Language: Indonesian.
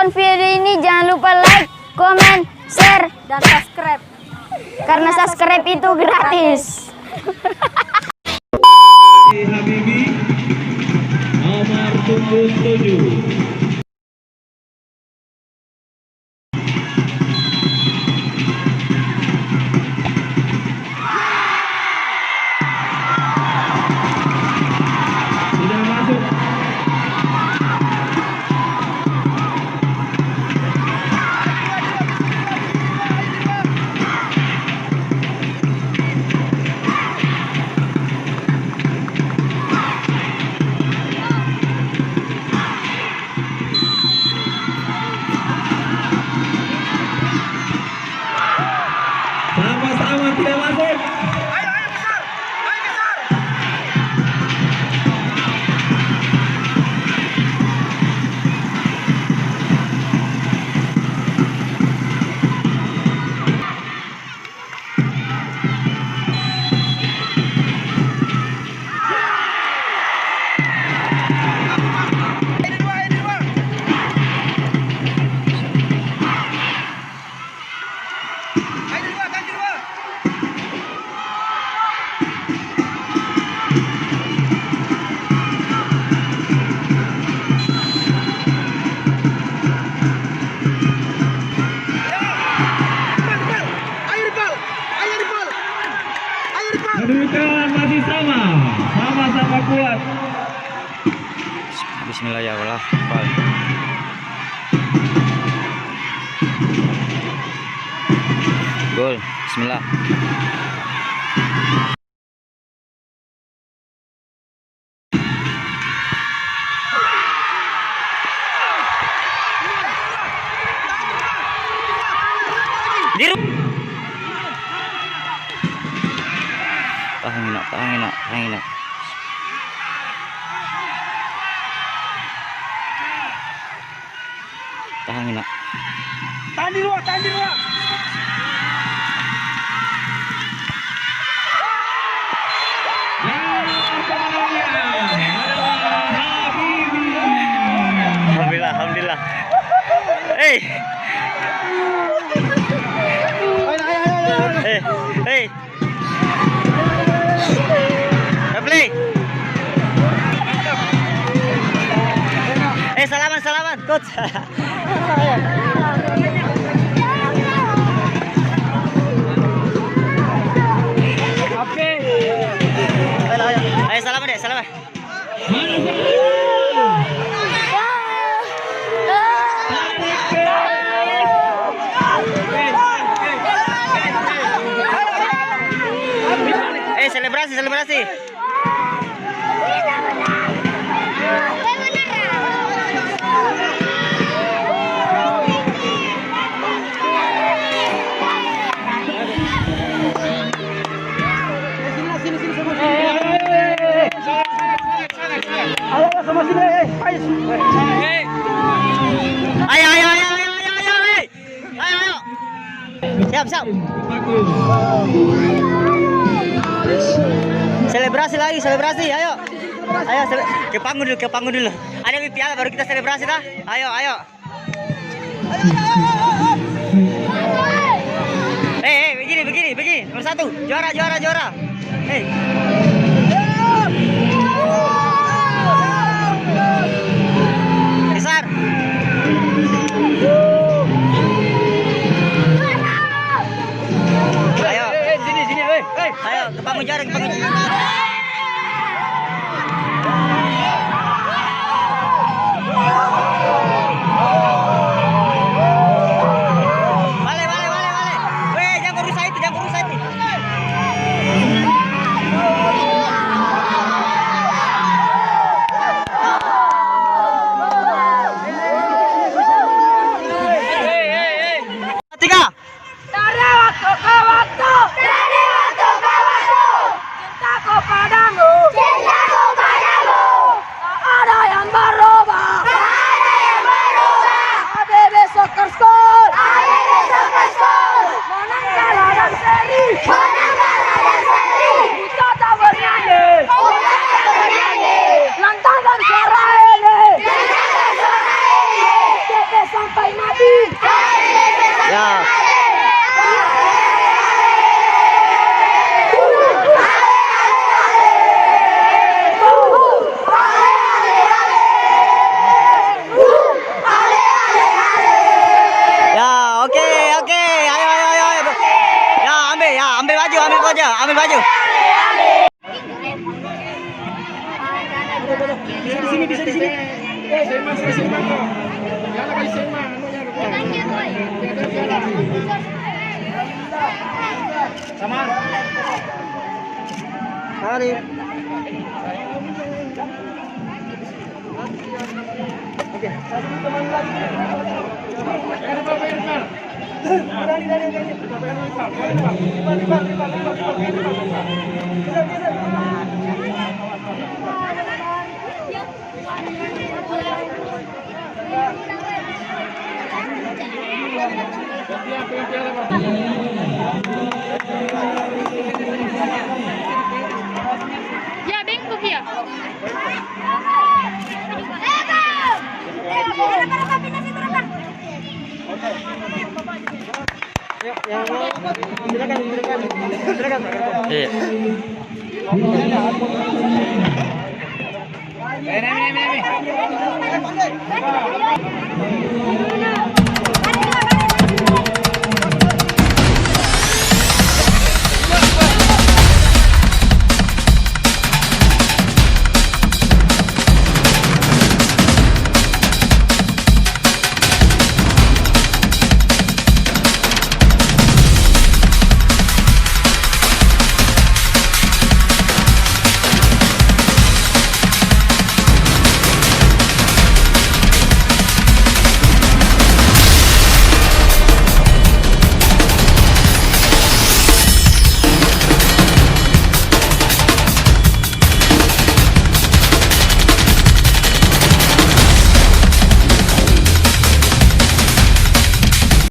nonton video ini jangan lupa like, comment, share, dan subscribe. Karena subscribe itu gratis. Habibi nomor 77. Sama-sama tidak masuk. Kedudukan masih sama-sama kuat. Bismillahirrahmanirrahim. Gol. Bismillah. Tahan nak. Tahan di luar. Alhamdulillah. Hey. Play. Salaman, coach. Oke. Ayo salaman. Selebrasi. Ayo sama sini, ayo. Ayo. Siap. Selebrasi, ayo. Ke panggung dulu. Ada piala baru kita selebrasi dah. Ayo. Begini. Nomor 1, juara. Besar. Ayo. Sini. Ayo, ke panggung juara. Vale. Jangan rusak itu. aku aja, ambil baju. Bisa di sini, bisa di sini. Sema, sema. Jangan kali sema, sama. Hari. Oke. Ya, bengkok ya. Silakan. Iya. Ini.